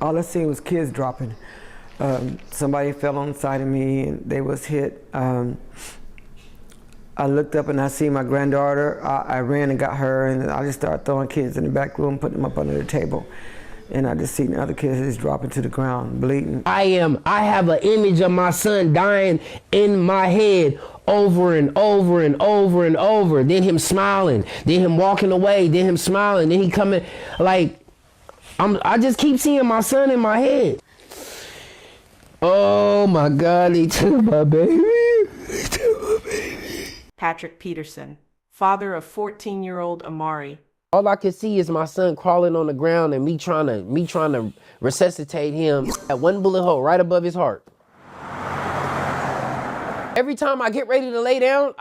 all I seen was kids dropping. Somebody fell on the side of me and they was hit. I looked up and I see my granddaughter. I ran and got her, and I just started throwing kids in the back room, putting them up under the table. And I just seen the other kids just dropping to the ground, bleeding. I have an image of my son dying in my head over and over and over and over. Then him smiling, then him walking away, then him smiling, then he coming. Like, I just keep seeing my son in my head. Oh my God, he took my baby. He took my baby. Patrick Peterson, father of 14-year-old Amari. All I can see is my son crawling on the ground and me trying to resuscitate him at one bullet hole right above his heart. Every time I get ready to lay down,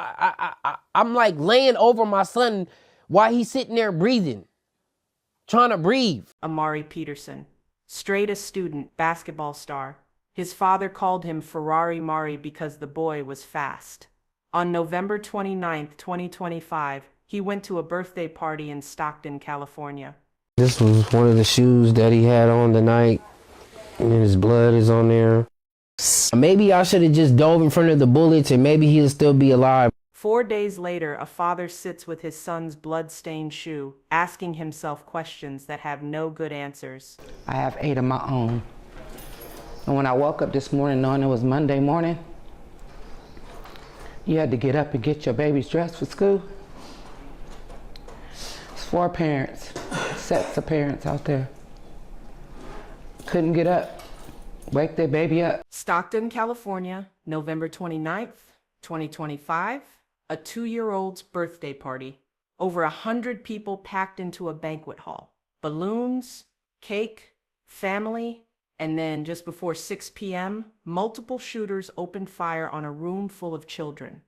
I'm like laying over my son while he's sitting there breathing, trying to breathe. Amari Peterson, straight A student, basketball star. His father called him Ferrari Mari because the boy was fast. On November 29, 2025, he went to a birthday party in Stockton, California. This was one of the shoes that he had on the night, and his blood is on there. Maybe I should have just dove in front of the bullets and maybe he'll still be alive. 4 days later, a father sits with his son's blood-stained shoe, asking himself questions that have no good answers. I have 8 of my own. And when I woke up this morning knowing it was Monday morning, you had to get up and get your babies dressed for school. It's 4 parents, sets of parents out there. Couldn't get up, wake their baby up. Stockton, California, November 29th, 2025, a 2-year-old's birthday party. Over 100 people packed into a banquet hall. Balloons, cake, family, and then just before 6 p.m., multiple shooters opened fire on a room full of children.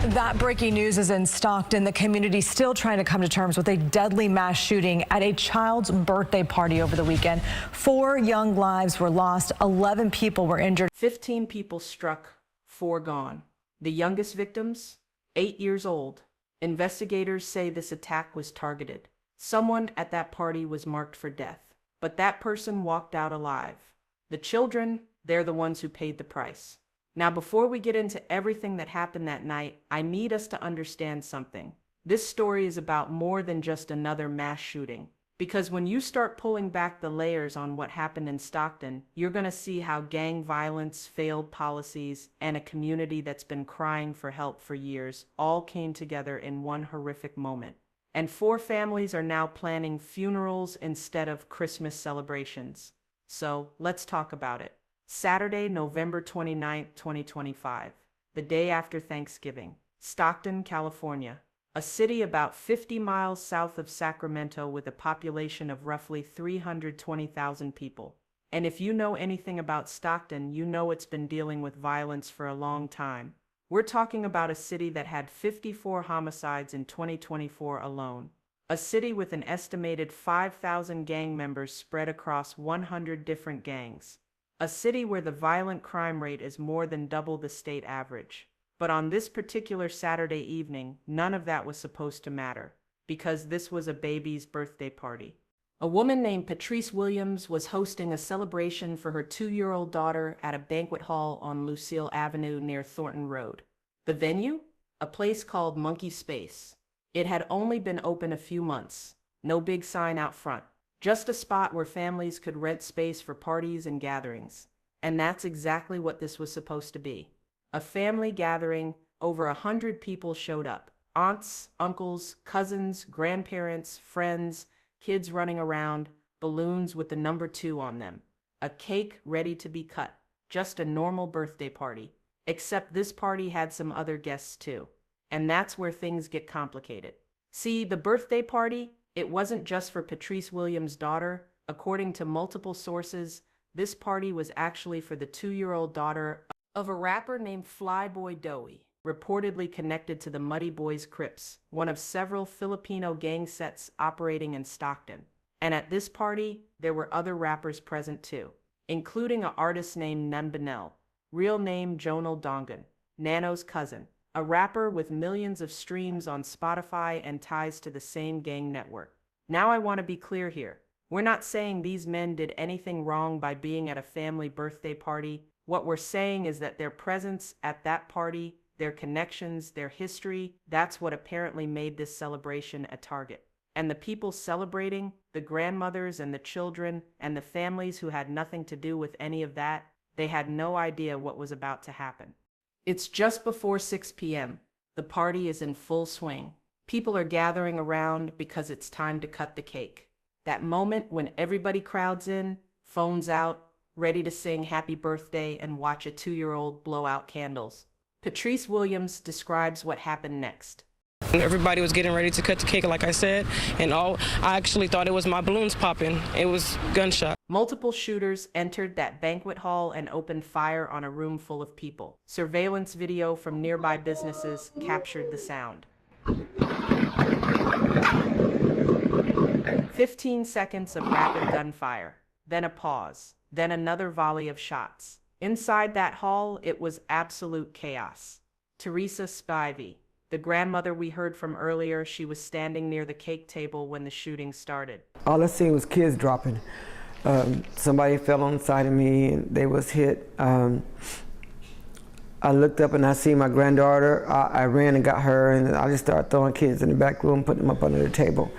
That breaking news is in Stockton. The community still trying to come to terms with a deadly mass shooting at a child's birthday party over the weekend. 4 young lives were lost. 11 people were injured. 15 people struck, 4 gone. The youngest victims, 8 years old. Investigators say this attack was targeted. Someone at that party was marked for death, but that person walked out alive. The children, they're the ones who paid the price. Now, before we get into everything that happened that night, I need us to understand something. This story is about more than just another mass shooting. Because when you start pulling back the layers on what happened in Stockton, you're going to see how gang violence, failed policies, and a community that's been crying for help for years all came together in one horrific moment. And 4 families are now planning funerals instead of Christmas celebrations. So let's talk about it. Saturday, November 29, 2025, the day after Thanksgiving, Stockton, California, a city about 50 miles south of Sacramento with a population of roughly 320,000 people. And if you know anything about Stockton, you know it's been dealing with violence for a long time. We're talking about a city that had 54 homicides in 2024 alone. A city with an estimated 5,000 gang members spread across 100 different gangs. A city where the violent crime rate is more than double the state average. But on this particular Saturday evening, none of that was supposed to matter, because this was a baby's birthday party. A woman named Patrice Williams was hosting a celebration for her 2-year-old daughter at a banquet hall on Lucille Avenue near Thornton Road. The venue? A place called Monkey Space. It had only been open a few months. No big sign out front. Just a spot where families could rent space for parties and gatherings. And that's exactly what this was supposed to be. A family gathering. Over 100 people showed up. Aunts, uncles, cousins, grandparents, friends, kids running around, balloons with the number 2 on them. A cake ready to be cut. Just a normal birthday party. Except this party had some other guests too. And that's where things get complicated. See, the birthday party, it wasn't just for Patrice Williams' daughter. According to multiple sources, this party was actually for the 2-year-old daughter of a rapper named Flyboy Dowie, reportedly connected to the Muddy Boys Crips, one of several Filipino gang sets operating in Stockton. And at this party, there were other rappers present too. including an artist named Nunbanel, real name Jonal Dongan, Nano's cousin, a rapper with millions of streams on Spotify and ties to the same gang network. Now I want to be clear here. We're not saying these men did anything wrong by being at a family birthday party. What we're saying is that their presence at that party, their connections, their history, that's what apparently made this celebration a target. And the people celebrating, the grandmothers and the children and the families who had nothing to do with any of that, they had no idea what was about to happen. It's just before 6 p.m. The party is in full swing. People are gathering around because it's time to cut the cake. That moment when everybody crowds in, phones out, ready to sing happy birthday and watch a 2-year-old blow out candles. Patrice Williams describes what happened next. Everybody was getting ready to cut the cake, like I said, and I actually thought it was my balloons popping. It was gunshot. Multiple shooters entered that banquet hall and opened fire on a room full of people. Surveillance video from nearby businesses captured the sound. 15 seconds of rapid gunfire, then a pause, then another volley of shots. Inside that hall, it was absolute chaos. Teresa Spivey, the grandmother we heard from earlier, she was standing near the cake table when the shooting started. All I seen was kids dropping. Somebody fell on the side of me and they was hit. I looked up and I see my granddaughter. I ran and got her, and I just started throwing kids in the back room, putting them up under the table.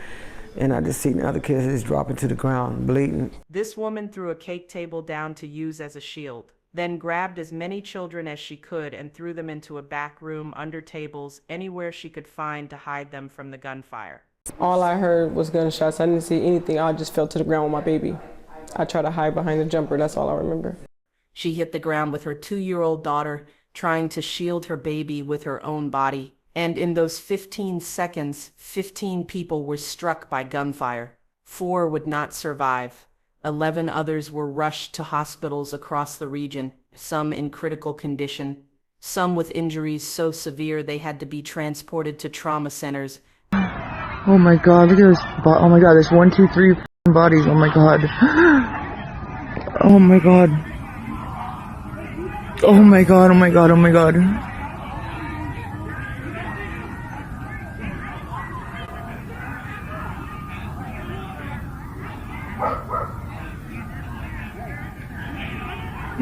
And I just seen other kids just dropping to the ground, bleeding. This woman threw a cake table down to use as a shield, then grabbed as many children as she could and threw them into a back room, under tables, anywhere she could find to hide them from the gunfire. All I heard was gunshots. I didn't see anything. I just fell to the ground with my baby. I tried to hide behind the jumper. That's all I remember. She hit the ground with her 2-year-old daughter, trying to shield her baby with her own body. And in those 15 seconds, 15 people were struck by gunfire. 4 would not survive. 11 others were rushed to hospitals across the region, some in critical condition, some with injuries so severe they had to be transported to trauma centers. Oh my god, look at this. Oh my god, there's 1, 2, 3 bodies. Oh my god. Oh my god. Oh my god, oh my god, oh my god.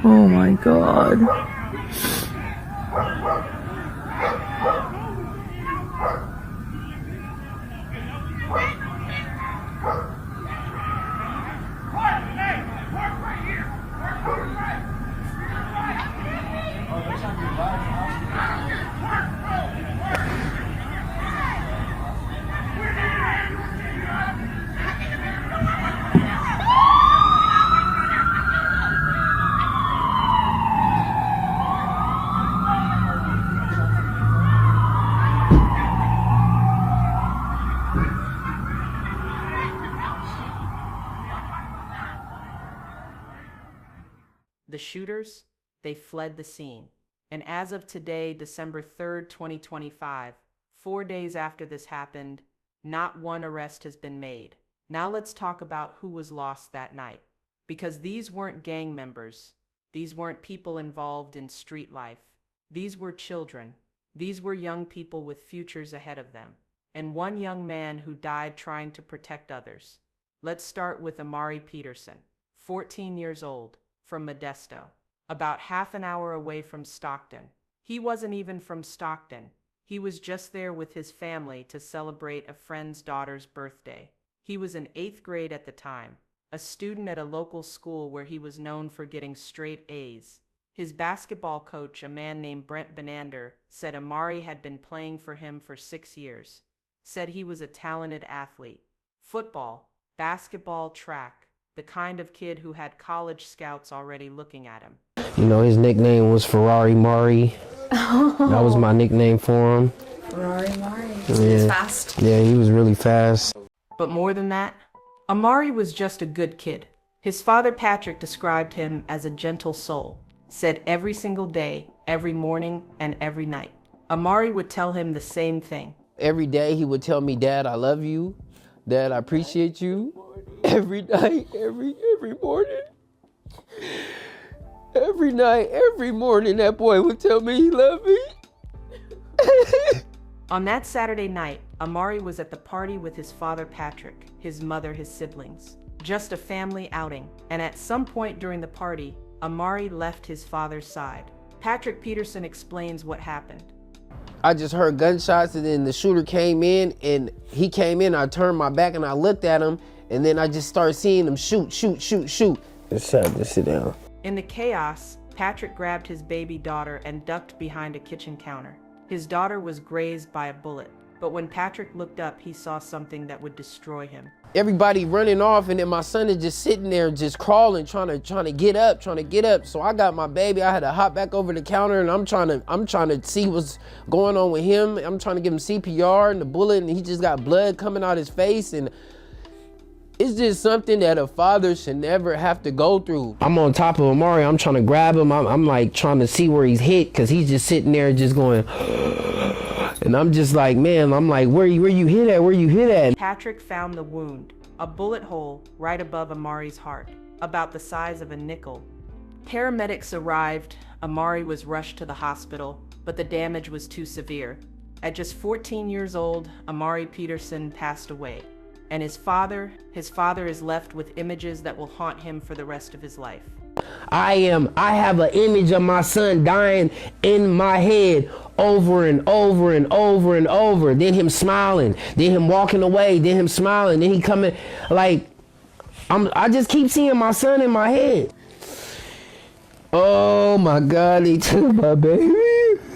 Oh my god. The shooters, they fled the scene. And as of today, December 3rd, 2025, 4 days after this happened, not one arrest has been made. Now let's talk about who was lost that night. Because these weren't gang members. These weren't people involved in street life. These were children. These were young people with futures ahead of them. And one young man who died trying to protect others. Let's start with Amari Peterson, 14 years old, from Modesto, about half an hour away from Stockton. He wasn't even from Stockton. He was just there with his family to celebrate a friend's daughter's birthday. He was in 8th grade at the time, a student at a local school where he was known for getting straight A's. His basketball coach, a man named Brent Benander, said Amari had been playing for him for 6 years. Said he was a talented athlete. Football, basketball, track. The kind of kid who had college scouts already looking at him. You know, his nickname was Ferrari Mari. That was my nickname for him. Ferrari Mari. Yeah. He was fast. Yeah, he was really fast. But more than that, Amari was just a good kid. His father Patrick described him as a gentle soul. Said every single day, every morning, and every night. Amari would tell him the same thing. Every day he would tell me, Dad, I love you. Dad, I appreciate you. Every night, every morning. Every night, every morning, that boy would tell me he loved me. On that Saturday night, Amari was at the party with his father Patrick, his mother, his siblings. Just a family outing. And at some point during the party, Amari left his father's side. Patrick Peterson explains what happened. I just heard gunshots, and then the shooter came in, and he came in, I turned my back and I looked at him, and then I just started seeing him shoot. Just sit down. In the chaos, Patrick grabbed his baby daughter and ducked behind a kitchen counter. His daughter was grazed by a bullet, but when Patrick looked up, he saw something that would destroy him. Everybody running off, and then my son is just sitting there, just crawling, trying to get up. So I got my baby. I had to hop back over the counter, and I'm trying to see what's going on with him. I'm trying to give him CPR and the bullet, and he just got blood coming out his face, and it's just something that a father should never have to go through. I'm on top of Amari. I'm trying to grab him. I'm like trying to see where he's hit, because he's just sitting there just going. And I'm just like, man, I'm like, where you hit at? Where you hit at? Patrick found the wound, a bullet hole right above Amari's heart, about the size of a nickel. Paramedics arrived. Amari was rushed to the hospital, but the damage was too severe. At just 14 years old, Amari Peterson passed away. And his father is left with images that will haunt him for the rest of his life. I have an image of my son dying in my head over and over and over and over. Then him smiling, then him walking away, then him smiling, then he coming, like, I just keep seeing my son in my head. Oh my God, he took my baby.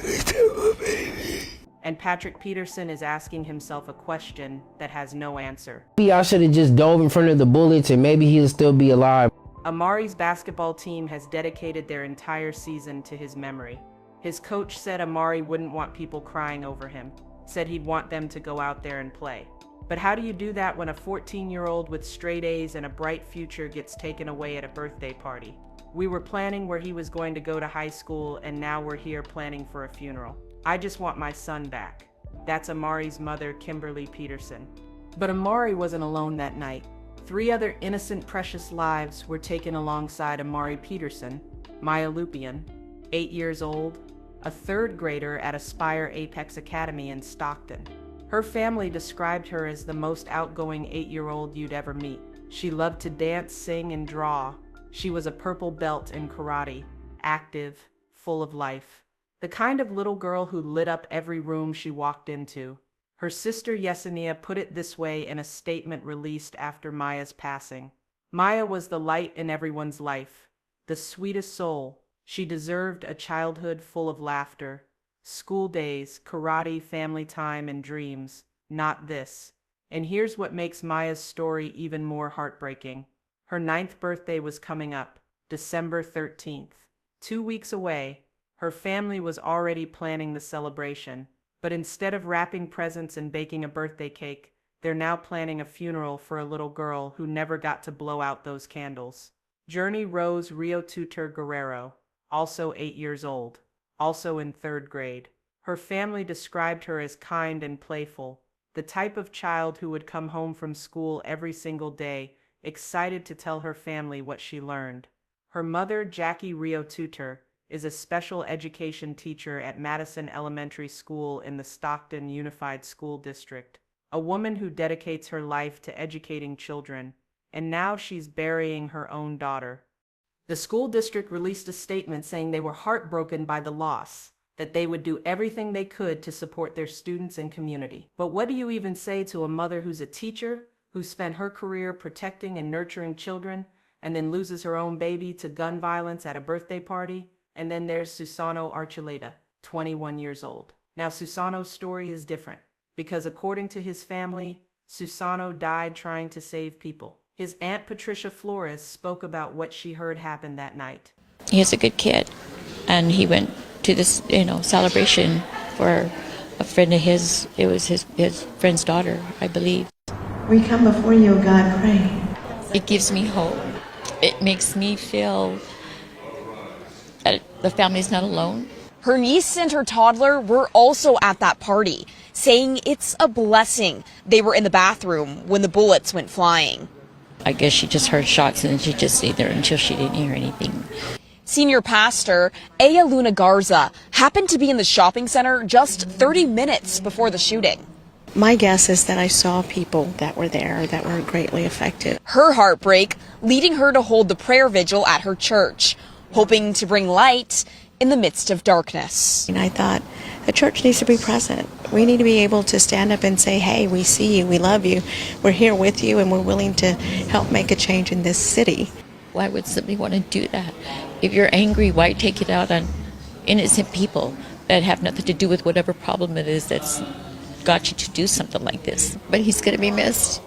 He took my baby. And Patrick Peterson is asking himself a question that has no answer. Maybe I should have just dove in front of the bullets and maybe he'll still be alive. Amari's basketball team has dedicated their entire season to his memory. His coach said Amari wouldn't want people crying over him, said he'd want them to go out there and play. But how do you do that when a 14-year-old with straight A's and a bright future gets taken away at a birthday party? We were planning where he was going to go to high school, and now we're here planning for a funeral. I just want my son back. That's Amari's mother, Kimberly Peterson. But Amari wasn't alone that night. 3 other innocent, precious lives were taken alongside Amari Peterson. Maya Lupian, 8 years old, a 3rd grader at Aspire Apex Academy in Stockton. Her family described her as the most outgoing 8-year-old you'd ever meet. She loved to dance, sing, and draw. She was a purple belt in karate, active, full of life. The kind of little girl who lit up every room she walked into. Her sister Yesenia put it this way in a statement released after Maya's passing. Maya was the light in everyone's life, the sweetest soul. She deserved a childhood full of laughter, school days, karate, family time, and dreams. Not this. And here's what makes Maya's story even more heartbreaking. Her 9th birthday was coming up, December 13th. 2 weeks away. Her family was already planning the celebration, but instead of wrapping presents and baking a birthday cake, they're now planning a funeral for a little girl who never got to blow out those candles. Journey Rose Rio Tutor Guerrero, also 8 years old, also in 3rd grade. Her family described her as kind and playful, the type of child who would come home from school every single day, excited to tell her family what she learned. Her mother, Jackie Rio Tutor, is a special education teacher at Madison Elementary School in the Stockton Unified School District, a woman who dedicates her life to educating children, and now she's burying her own daughter. The school district released a statement saying they were heartbroken by the loss, that they would do everything they could to support their students and community. But what do you even say to a mother who's a teacher, who spent her career protecting and nurturing children, and then loses her own baby to gun violence at a birthday party? And then there's Susano Archuleta, 21 years old. Now Susano's story is different, because according to his family, Susano died trying to save people. His Aunt Patricia Flores spoke about what she heard happen that night. He's a good kid, and he went to this, celebration for a friend of his. It was his friend's daughter, I believe. We come before you, God, praying. It gives me hope. It makes me feel that the family's not alone. Her niece and her toddler were also at that party, saying it's a blessing they were in the bathroom when the bullets went flying. I guess she just heard shots and she just stayed there until she didn't hear anything. Senior pastor Aya Luna Garza happened to be in the shopping center just 30 minutes before the shooting. My guess is that I saw people that were there that were greatly affected. Her heartbreak leading her to hold the prayer vigil at her church, hoping to bring light in the midst of darkness. And I thought the church needs to be present. We need to be able to stand up and say, hey, we see you, we love you, we're here with you, and we're willing to help make a change in this city. Why would somebody want to do that? If you're angry, why take it out on innocent people that have nothing to do with whatever problem it is that's got you to do something like this? But he's going to be missed.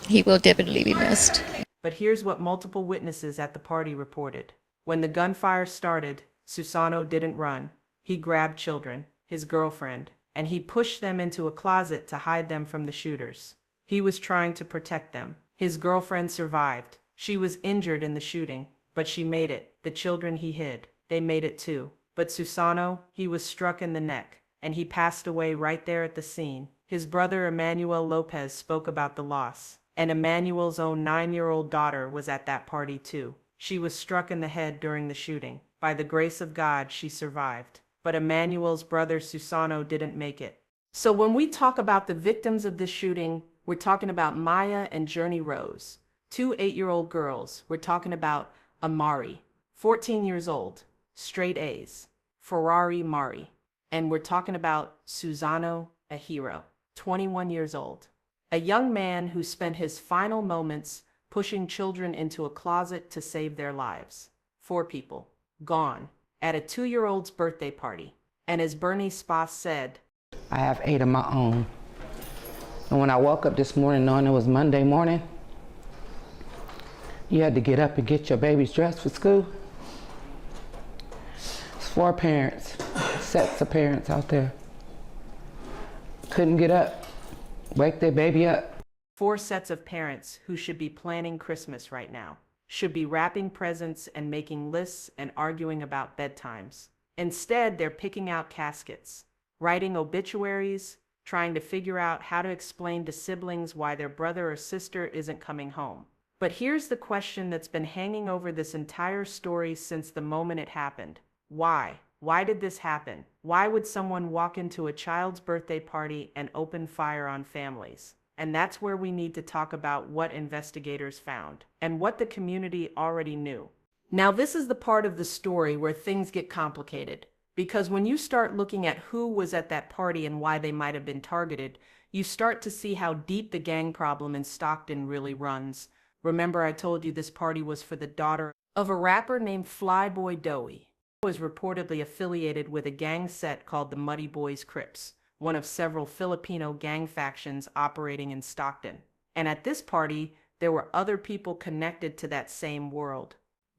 He will definitely be missed. But here's what multiple witnesses at the party reported. When the gunfire started, Susano didn't run. He grabbed children, his girlfriend, and he pushed them into a closet to hide them from the shooters. He was trying to protect them. His girlfriend survived. She was injured in the shooting, but she made it. The children he hid, they made it too. But Susano, he was struck in the neck, and he passed away right there at the scene. His brother Emmanuel Lopez spoke about the loss, and Emmanuel's own 9-year-old daughter was at that party too. She was struck in the head during the shooting. By the grace of God, she survived. But Emmanuel's brother Susano didn't make it. So when we talk about the victims of this shooting, we're talking about Maya and Journey Rose, 2 8-year-old girls. We're talking about Amari, 14 years old, straight A's, Ferrari Mari. And we're talking about Susano, a hero, 21 years old, a young man who spent his final moments pushing children into a closet to save their lives. 4 people, gone, at a 2-year-old's birthday party. And as Bernie Spas said, I have 8 of my own. And when I woke up this morning knowing it was Monday morning, you had to get up and get your babies dressed for school. It's 4 parents, sets of parents out there. Couldn't get up, wake their baby up. 4 sets of parents who should be planning Christmas right now, should be wrapping presents and making lists and arguing about bedtimes. Instead, they're picking out caskets, writing obituaries, trying to figure out how to explain to siblings why their brother or sister isn't coming home. But here's the question that's been hanging over this entire story since the moment it happened. Why? Why did this happen? Why would someone walk into a child's birthday party and open fire on families? And that's where we need to talk about what investigators found and what the community already knew. Now, this is the part of the story where things get complicated, because when you start looking at who was at that party and why they might have been targeted, you start to see how deep the gang problem in Stockton really runs. Remember, I told you this party was for the daughter of a rapper named Flyboy Dowie, who was reportedly affiliated with a gang set called the Muddy Boys Crips, one of several Filipino gang factions operating in Stockton. And at this party, there were other people connected to that same world.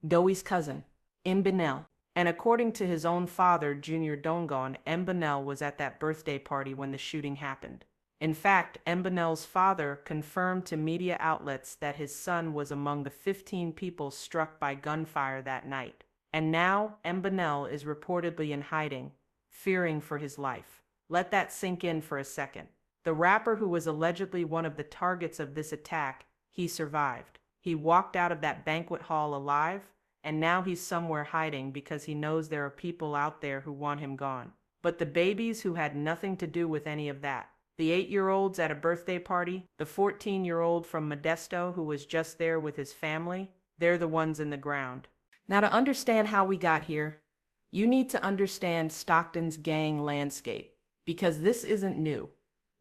Dowie's cousin, Mbinel, and according to his own father, Junior Dongon, Mbinel was at that birthday party when the shooting happened. In fact, Mbinel's father confirmed to media outlets that his son was among the 15 people struck by gunfire that night. And now, Mbinel is reportedly in hiding, fearing for his life. Let that sink in for a second. The rapper who was allegedly one of the targets of this attack, he survived. He walked out of that banquet hall alive, and now he's somewhere hiding because he knows there are people out there who want him gone. But the babies who had nothing to do with any of that, the 8-year-olds at a birthday party, the 14-year-old from Modesto who was just there with his family, they're the ones in the ground. Now, to understand how we got here, you need to understand Stockton's gang landscape, because this isn't new.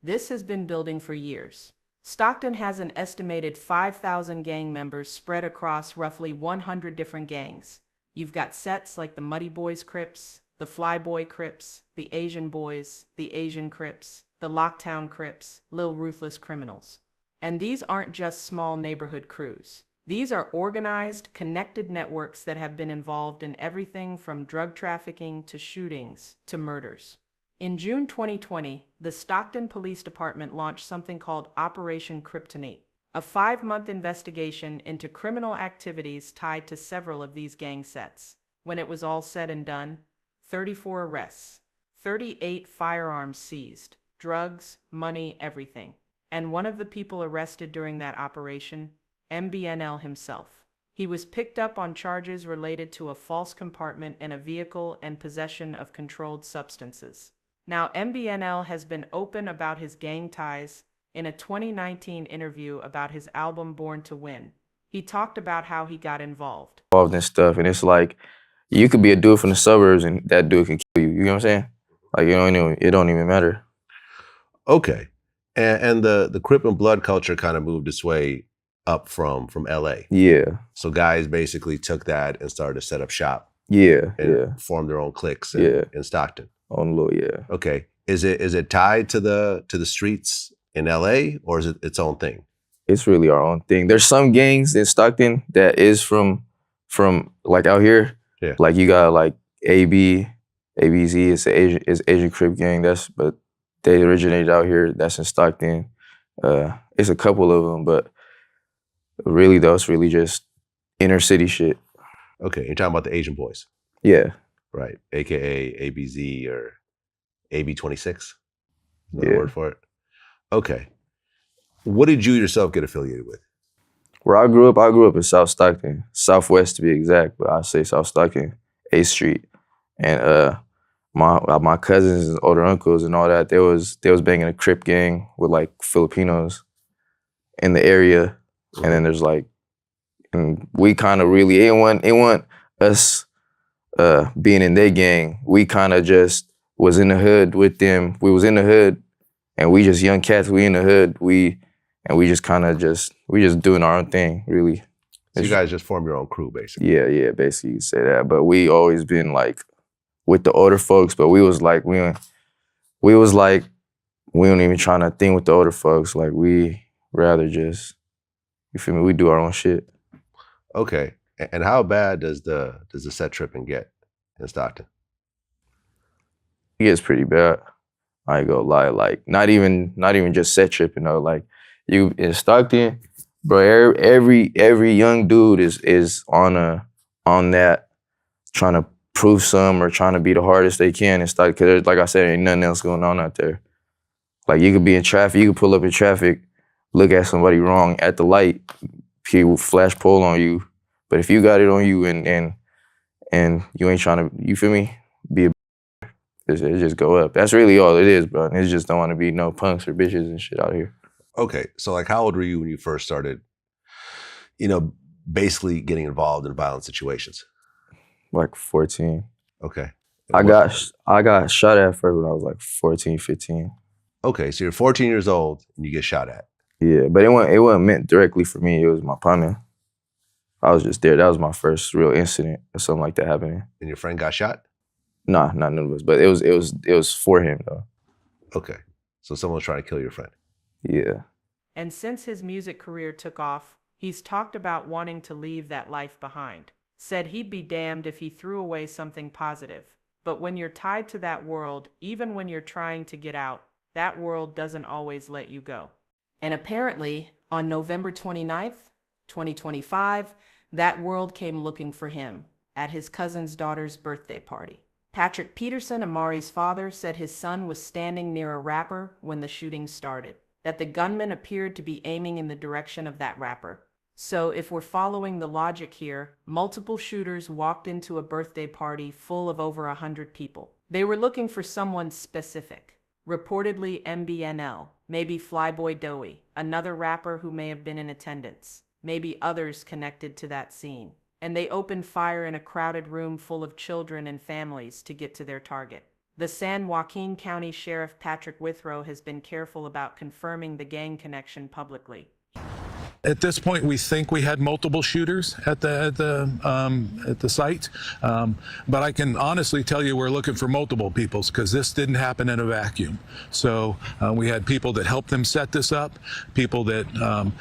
This has been building for years. Stockton has an estimated 5,000 gang members spread across roughly 100 different gangs. You've got sets like the Muddy Boys Crips, the Flyboy Crips, the Asian Boys, the Asian Crips, the Locktown Crips, Lil Ruthless Criminals. And these aren't just small neighborhood crews. These are organized, connected networks that have been involved in everything from drug trafficking to shootings to murders. In June 2020, the Stockton Police Department launched something called Operation Kryptonite, a 5-month investigation into criminal activities tied to several of these gang sets. When it was all said and done, 34 arrests, 38 firearms seized, drugs, money, everything. And one of the people arrested during that operation, MBNL himself. He was picked up on charges related to a false compartment in a vehicle and possession of controlled substances. Now, MBNL has been open about his gang ties. In a 2019 interview about his album Born to Win, he talked about how he got involved. And stuff, and it's like, you could be a dude from the suburbs and that dude can kill you. You know what I'm saying? Like, it don't even matter. Okay. And the Crip and Blood culture kind of moved its way up from LA. Yeah. So guys basically took that and started to set up shop. Yeah. And form their own cliques in Stockton. On low, yeah. Okay. Is it tied to the streets in LA, or is it its own thing? It's really our own thing. There's some gangs in Stockton that is from like out here. Yeah. Like you got like ABZ, it's Asian Crip gang. But they originated out here. That's in Stockton. It's a couple of them, but really though, it's really just inner city shit. Okay, you're talking about the Asian boys. Yeah. Right, AKA ABZ or AB26. Yeah. Word for it. Okay. What did you yourself get affiliated with? Where I grew up in South Stockton, Southwest to be exact, but I say South Stockton, 8th Street. And my cousins and older uncles and all that, they was banging a Crip gang with like Filipinos in the area. And then there's like, and we kind of really, it wasn't us being in their gang. We kind of just was in the hood with them. We was in the hood and we just young cats, we in the hood. We just kind of we just doing our own thing, really. So you guys just form your own crew, basically. Yeah, basically you say that. But we always been like with the older folks, but we was like, we don't even trying to think with the older folks. Like we rather just, you feel me? We do our own shit. Okay. And how bad does the set tripping get in Stockton? It gets pretty bad. I ain't gonna lie. Like not even just set tripping though. Like you in Stockton, bro. Every young dude is on that trying to prove some or trying to be the hardest they can in Stockton. Cause like I said, there ain't nothing else going on out there. Like you could be in traffic, you could pull up in traffic, look at somebody wrong at the light, he will flash pole on you. But if you got it on you and you ain't trying to, you feel me, be a it just go up. That's really all it is, bro. It just don't want to be no punks or bitches and shit out here. Okay, so like how old were you when you first started, basically getting involved in violent situations? Like 14. Okay. I got shot at first when I was like 14, 15. Okay, so you're 14 years old and you get shot at. Yeah, but it wasn't meant directly for me. It was my partner. I was just there. That was my first real incident or something like that happening. And your friend got shot? Nah, not none of us. But it was for him though. Okay, so someone was trying to kill your friend. Yeah. And since his music career took off, he's talked about wanting to leave that life behind. Said he'd be damned if he threw away something positive. But when you're tied to that world, even when you're trying to get out, that world doesn't always let you go. And apparently, on November 29th, 2025, that world came looking for him at his cousin's daughter's birthday party. Patrick Peterson, Amari's father, said his son was standing near a rapper when the shooting started, that the gunman appeared to be aiming in the direction of that rapper. So if we're following the logic here, multiple shooters walked into a birthday party full of over 100 people. They were looking for someone specific, reportedly MBNL, maybe Flyboy Doey, another rapper who may have been in attendance, maybe others connected to that scene. And they opened fire in a crowded room full of children and families to get to their target. The San Joaquin County Sheriff Patrick Withrow has been careful about confirming the gang connection publicly. At this point, we think we had multiple shooters at the site, but I can honestly tell you we're looking for multiple people because this didn't happen in a vacuum. So we had people that helped them set this up, people that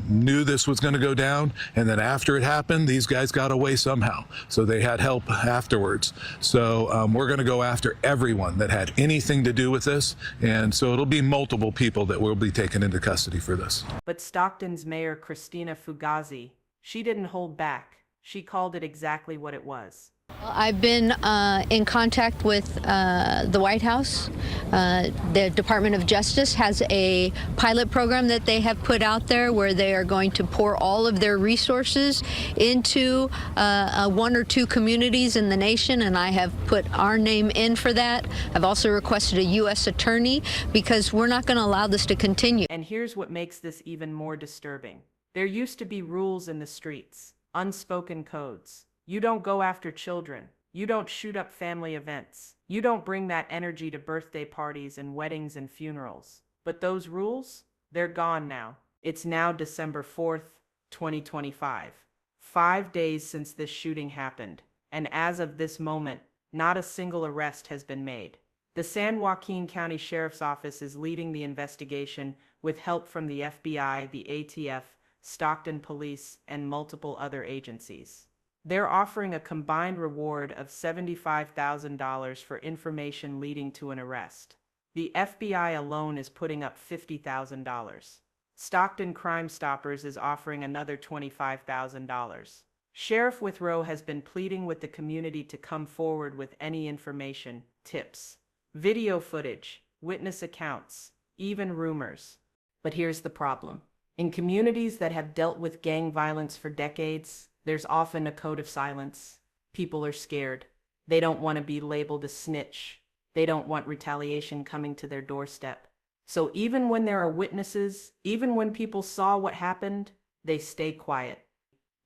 knew this was going to go down, and then after it happened, these guys got away somehow. So they had help afterwards. So we're going to go after everyone that had anything to do with this, and so it'll be multiple people that will be taken into custody for this. But Stockton's Mayor Christina Fugazi, she didn't hold back. She called it exactly what it was. I've been in contact with the White House. The Department of Justice has a pilot program that they have put out there where they are going to pour all of their resources into one or two communities in the nation, and I have put our name in for that. I've also requested a U.S. attorney because we're not going to allow this to continue. And here's what makes this even more disturbing. There used to be rules in the streets, unspoken codes. You don't go after children. You don't shoot up family events. You don't bring that energy to birthday parties and weddings and funerals. But those rules, they're gone now. It's now December 4th, 2025. 5 days since this shooting happened. And as of this moment, not a single arrest has been made. The San Joaquin County Sheriff's Office is leading the investigation with help from the FBI, the ATF, Stockton Police, and multiple other agencies. They're offering a combined reward of $75,000 for information leading to an arrest. The FBI alone is putting up $50,000. Stockton Crime Stoppers is offering another $25,000. Sheriff Withrow has been pleading with the community to come forward with any information, tips, video footage, witness accounts, even rumors. But here's the problem. In communities that have dealt with gang violence for decades, there's often a code of silence. People are scared. They don't want to be labeled a snitch. They don't want retaliation coming to their doorstep. So even when there are witnesses, even when people saw what happened, they stay quiet.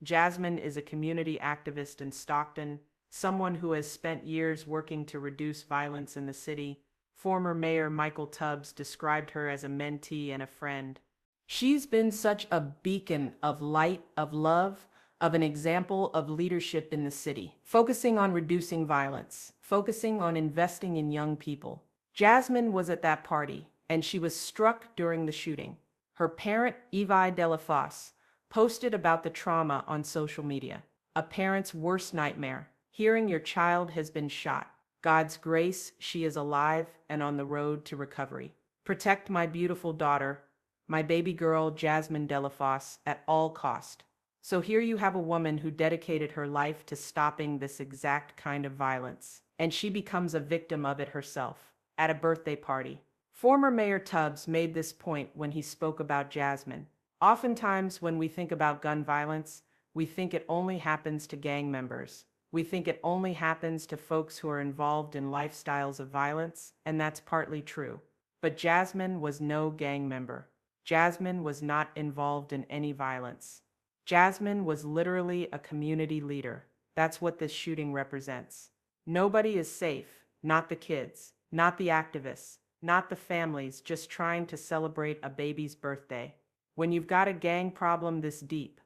Jasmine is a community activist in Stockton, someone who has spent years working to reduce violence in the city. Former Mayor Michael Tubbs described her as a mentee and a friend. She's been such a beacon of light, of love, of an example of leadership in the city, focusing on reducing violence, focusing on investing in young people. Jasmine was at that party, and she was struck during the shooting. Her parent, Evi Delafosse, posted about the trauma on social media. A parent's worst nightmare, hearing your child has been shot. God's grace, she is alive and on the road to recovery. Protect my beautiful daughter, my baby girl, Jasmine Delafosse, at all cost. So here you have a woman who dedicated her life to stopping this exact kind of violence, and she becomes a victim of it herself at a birthday party. Former Mayor Tubbs made this point when he spoke about Jasmine. Oftentimes when we think about gun violence, we think it only happens to gang members. We think it only happens to folks who are involved in lifestyles of violence, and that's partly true. But Jasmine was no gang member. Jasmine was not involved in any violence. Jasmine was literally a community leader. That's what this shooting represents. Nobody is safe, not the kids, not the activists, not the families just trying to celebrate a baby's birthday. When you've got a gang problem this deep,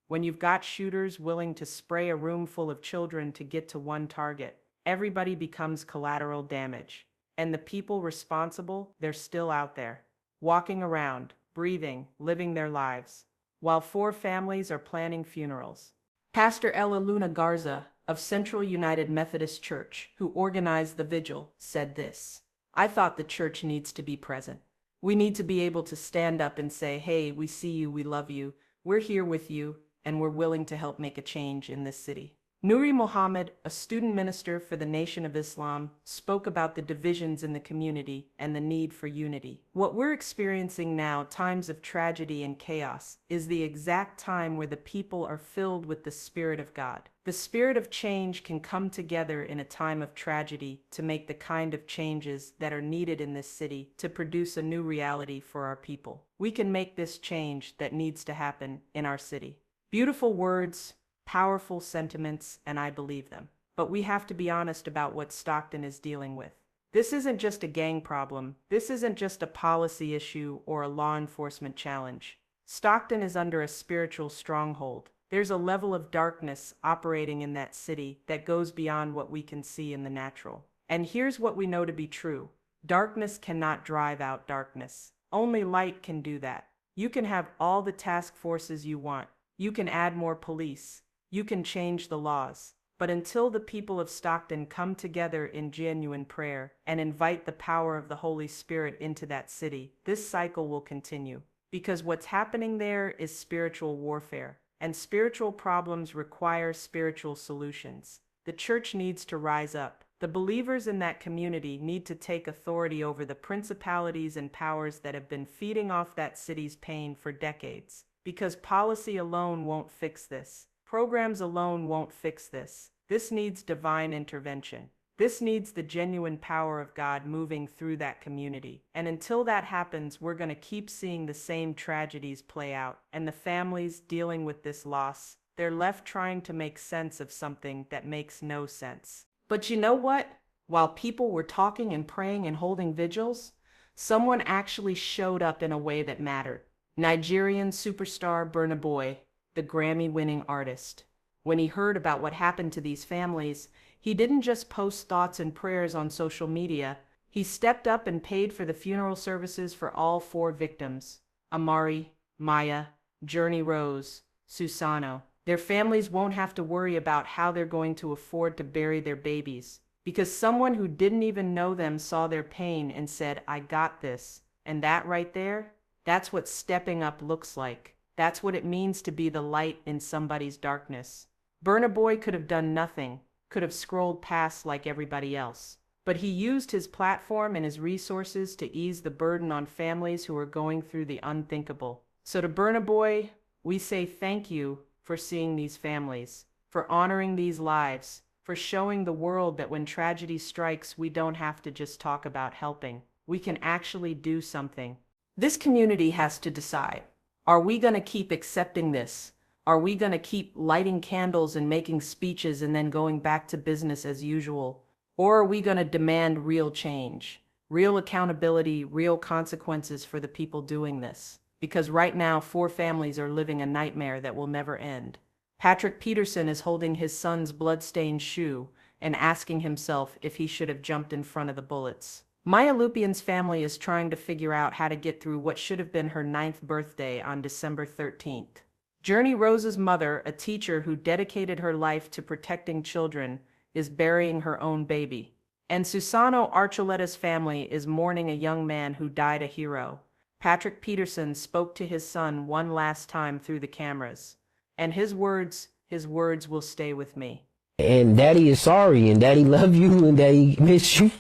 when you've got shooters willing to spray a room full of children to get to one target, everybody becomes collateral damage. And the people responsible, they're still out there, walking around, breathing, living their lives, while 4 families are planning funerals. Pastor Ella Luna Garza of Central United Methodist Church, who organized the vigil, said this: "I thought the church needs to be present. We need to be able to stand up and say, hey, we see you, we love you, we're here with you, and we're willing to help make a change in this city." Nuri Mohammed, a student minister for the Nation of Islam, spoke about the divisions in the community and the need for unity. What we're experiencing now, times of tragedy and chaos, is the exact time where the people are filled with the Spirit of God. The Spirit of change can come together in a time of tragedy to make the kind of changes that are needed in this city to produce a new reality for our people. We can make this change that needs to happen in our city. Beautiful words, powerful sentiments, and I believe them. But we have to be honest about what Stockton is dealing with. This isn't just a gang problem. This isn't just a policy issue or a law enforcement challenge. Stockton is under a spiritual stronghold. There's a level of darkness operating in that city that goes beyond what we can see in the natural. And here's what we know to be true. Darkness cannot drive out darkness. Only light can do that. You can have all the task forces you want. You can add more police. You can change the laws. But until the people of Stockton come together in genuine prayer and invite the power of the Holy Spirit into that city, this cycle will continue. Because what's happening there is spiritual warfare, and spiritual problems require spiritual solutions. The church needs to rise up. The believers in that community need to take authority over the principalities and powers that have been feeding off that city's pain for decades. Because policy alone won't fix this. Programs alone won't fix this. This needs divine intervention. This needs the genuine power of God moving through that community. And until that happens, we're going to keep seeing the same tragedies play out. And the families dealing with this loss, they're left trying to make sense of something that makes no sense. But you know what? While people were talking and praying and holding vigils, someone actually showed up in a way that mattered. Nigerian superstar Burnaboy, the Grammy-winning artist. When he heard about what happened to these families, he didn't just post thoughts and prayers on social media. He stepped up and paid for the funeral services for all 4 victims: Amari, Maya, Journey Rose, Susano. Their families won't have to worry about how they're going to afford to bury their babies, because someone who didn't even know them saw their pain and said, "I got this." And that right there, that's what stepping up looks like. That's what it means to be the light in somebody's darkness. Burnaboy could have done nothing, could have scrolled past like everybody else. But he used his platform and his resources to ease the burden on families who are going through the unthinkable. So to Burnaboy, we say thank you for seeing these families, for honoring these lives, for showing the world that when tragedy strikes, we don't have to just talk about helping. We can actually do something. This community has to decide. Are we going to keep accepting this? Are we going to keep lighting candles and making speeches and then going back to business as usual? Or are we going to demand real change, real accountability, real consequences for the people doing this? Because right now, 4 families are living a nightmare that will never end. Patrick Peterson is holding his son's blood-stained shoe and asking himself if he should have jumped in front of the bullets. Maya Lupian's family is trying to figure out how to get through what should have been her 9th birthday on December 13th. Journey Rose's mother, a teacher who dedicated her life to protecting children, is burying her own baby. And Susano Archuletta's family is mourning a young man who died a hero. Patrick Peterson spoke to his son one last time through the cameras. And his words will stay with me. And Daddy is sorry, and Daddy love you, and Daddy miss you.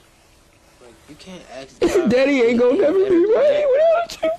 You can't ask Daddy ain't gonna never be right without you.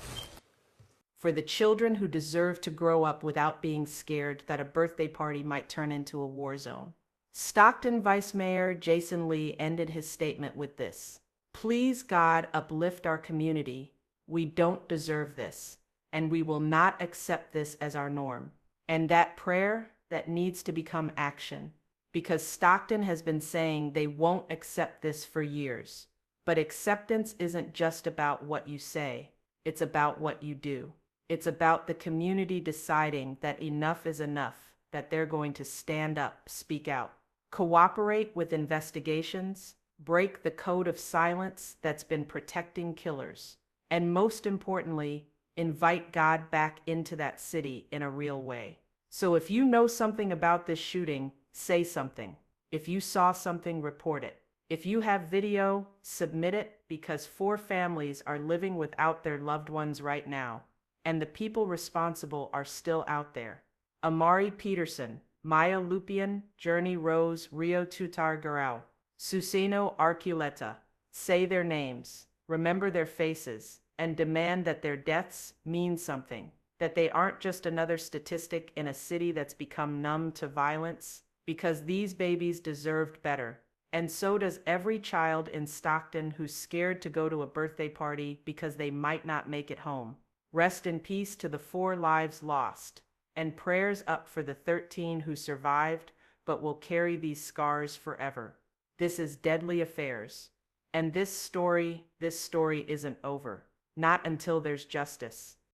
For the children who deserve to grow up without being scared that a birthday party might turn into a war zone. Stockton Vice Mayor Jason Lee ended his statement with this: "Please God, uplift our community. We don't deserve this, and we will not accept this as our norm." And that prayer, that needs to become action, because Stockton has been saying they won't accept this for years. But acceptance isn't just about what you say, it's about what you do. It's about the community deciding that enough is enough, that they're going to stand up, speak out, cooperate with investigations, break the code of silence that's been protecting killers, and most importantly, invite God back into that city in a real way. So if you know something about this shooting, say something. If you saw something, report it. If you have video, submit it, because 4 families are living without their loved ones right now, and the people responsible are still out there. Amari Peterson, Maya Lupian, Journey Rose, Rio Tutar Garau, Susano Archuleta. Say their names, remember their faces, and demand that their deaths mean something, that they aren't just another statistic in a city that's become numb to violence, because these babies deserved better. And so does every child in Stockton who's scared to go to a birthday party because they might not make it home. Rest in peace to the 4 lives lost, and prayers up for the 13 who survived but will carry these scars forever. This is Deadly Affairs, and this story isn't over. Not until there's justice.